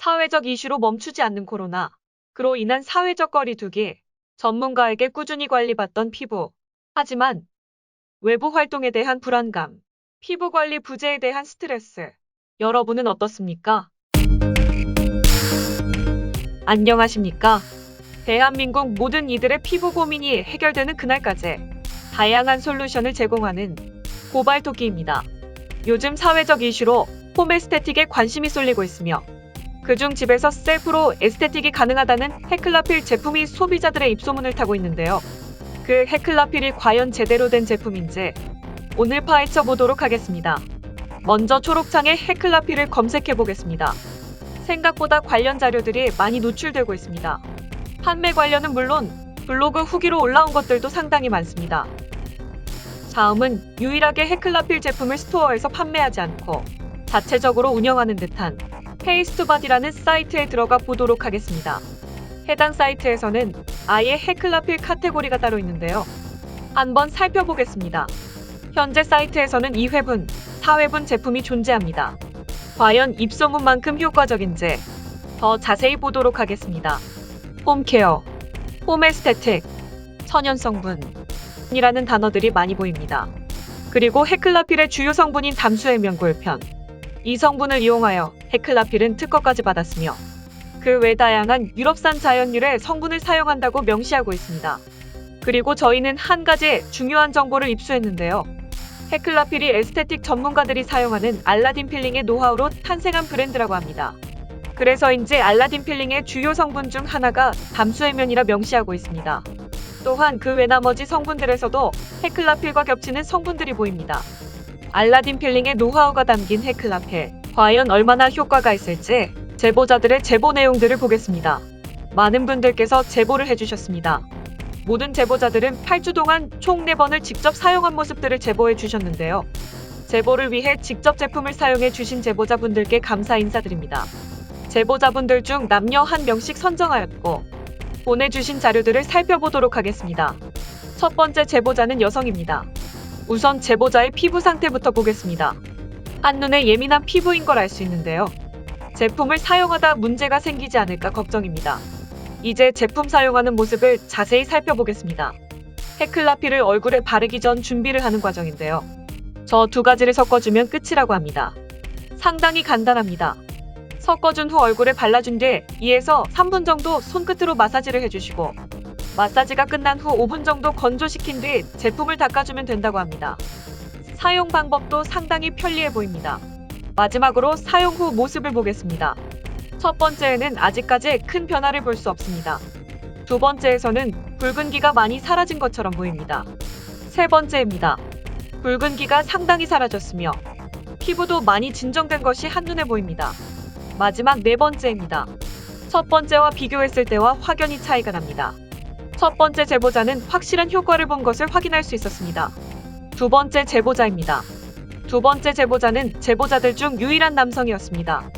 사회적 이슈로 멈추지 않는 코로나. 그로 인한 사회적 거리두기. 전문가에게 꾸준히 관리받던 피부. 하지만 외부 활동에 대한 불안감, 피부 관리 부재에 대한 스트레스. 여러분은 어떻습니까? 안녕하십니까? 대한민국 모든 이들의 피부 고민이 해결되는 그날까지 다양한 솔루션을 제공하는 고발토끼입니다. 요즘 사회적 이슈로 홈 에스테틱에 관심이 쏠리고 있으며 그중 집에서 셀프로 에스테틱이 가능하다는 헤클라필 제품이 소비자들의 입소문을 타고 있는데요. 그 헤클라필이 과연 제대로 된 제품인지 오늘 파헤쳐 보도록 하겠습니다. 먼저 초록창에 헤클라필을 검색해 보겠습니다. 생각보다 관련 자료들이 많이 노출되고 있습니다. 판매 관련은 물론 블로그 후기로 올라온 것들도 상당히 많습니다. 다음은 유일하게 헤클라필 제품을 스토어에서 판매하지 않고 자체적으로 운영하는 듯한 페이스투바디라는 사이트에 들어가 보도록 하겠습니다. 해당 사이트에서는 아예 헤클라필 카테고리가 따로 있는데요. 한번 살펴보겠습니다. 현재 사이트에서는 2회분, 4회분 제품이 존재합니다. 과연 입소문만큼 효과적인지 더 자세히 보도록 하겠습니다. 홈케어, 홈에스테틱, 천연성분이라는 단어들이 많이 보입니다. 그리고 헤클라필의 주요 성분인 담수해면골편, 이 성분을 이용하여 헤클라필은 특허까지 받았으며 그 외 다양한 유럽산 자연유래 성분을 사용한다고 명시하고 있습니다. 그리고 저희는 한 가지 중요한 정보를 입수했는데요. 헤클라필이 에스테틱 전문가들이 사용하는 알라딘 필링의 노하우로 탄생한 브랜드라고 합니다. 그래서인지 알라딘 필링의 주요 성분 중 하나가 담수해면이라 명시하고 있습니다. 또한 그 외 나머지 성분들에서도 헤클라필과 겹치는 성분들이 보입니다. 알라딘 필링의 노하우가 담긴 헤클라필, 과연 얼마나 효과가 있을지 제보자들의 제보 내용들을 보겠습니다. 많은 분들께서 제보를 해주셨습니다. 모든 제보자들은 8주 동안 총 4번을 직접 사용한 모습들을 제보해 주셨는데요. 제보를 위해 직접 제품을 사용해 주신 제보자분들께 감사 인사드립니다. 제보자분들 중 남녀 1명씩 선정하였고 보내주신 자료들을 살펴보도록 하겠습니다. 첫 번째 제보자는 여성입니다. 우선 제보자의 피부 상태부터 보겠습니다. 한눈에 예민한 피부인 걸 알 수 있는데요. 제품을 사용하다 문제가 생기지 않을까 걱정입니다. 이제 제품 사용하는 모습을 자세히 살펴보겠습니다. 헤클라필을 얼굴에 바르기 전 준비를 하는 과정인데요. 저 2가지를 섞어주면 끝이라고 합니다. 상당히 간단합니다. 섞어준 후 얼굴에 발라준 뒤 2에서 3분 정도 손끝으로 마사지를 해주시고 마사지가 끝난 후 5분 정도 건조시킨 뒤 제품을 닦아주면 된다고 합니다. 사용 방법도 상당히 편리해 보입니다. 마지막으로 사용 후 모습을 보겠습니다. 첫 번째에는 아직까지 큰 변화를 볼 수 없습니다. 두 번째에서는 붉은기가 많이 사라진 것처럼 보입니다. 세 번째입니다. 붉은기가 상당히 사라졌으며 피부도 많이 진정된 것이 한눈에 보입니다. 마지막 4번째입니다. 첫 번째와 비교했을 때와 확연히 차이가 납니다. 첫 번째 제보자는 확실한 효과를 본 것을 확인할 수 있었습니다. 두 번째 제보자입니다. 두 번째 제보자는 제보자들 중 유일한 남성이었습니다.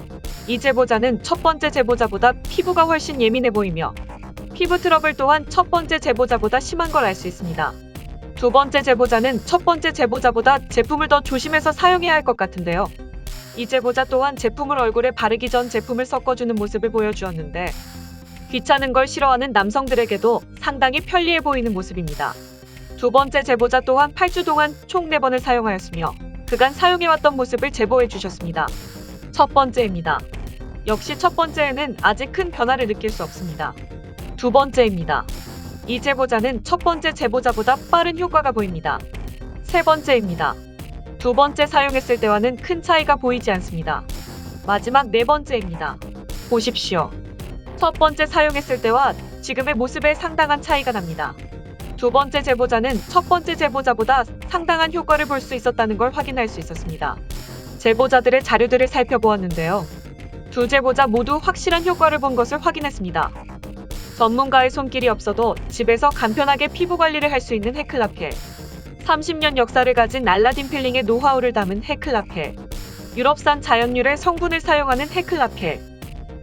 이 제보자는 첫 번째 제보자보다 피부가 훨씬 예민해 보이며 피부 트러블 또한 첫 번째 제보자보다 심한 걸 알 수 있습니다. 두 번째 제보자는 첫 번째 제보자보다 제품을 더 조심해서 사용해야 할 것 같은데요. 이 제보자 또한 제품을 얼굴에 바르기 전 제품을 섞어주는 모습을 보여주었는데 귀찮은 걸 싫어하는 남성들에게도 상당히 편리해 보이는 모습입니다. 두 번째 제보자 또한 8주 동안 총 4번을 사용하였으며 그간 사용해왔던 모습을 제보해 주셨습니다. 첫 번째입니다. 역시 첫 번째에는 아직 큰 변화를 느낄 수 없습니다. 두 번째입니다. 이 제보자는 첫 번째 제보자보다 빠른 효과가 보입니다. 세 번째입니다. 두 번째 사용했을 때와는 큰 차이가 보이지 않습니다. 마지막 4번째입니다. 보십시오. 첫 번째 사용했을 때와 지금의 모습에 상당한 차이가 납니다. 두 번째 제보자는 첫 번째 제보자보다 상당한 효과를 볼 수 있었다는 걸 확인할 수 있었습니다. 제보자들의 자료들을 살펴보았는데요. 두 제보자 모두 확실한 효과를 본 것을 확인했습니다. 전문가의 손길이 없어도 집에서 간편하게 피부 관리를 할 수 있는 헤클라필. 30년 역사를 가진 알라딘 필링의 노하우를 담은 헤클라필. 유럽산 자연유래 성분을 사용하는 헤클라필.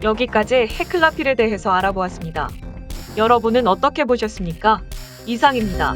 여기까지 헤클라필에 대해서 알아보았습니다. 여러분은 어떻게 보셨습니까? 이상입니다.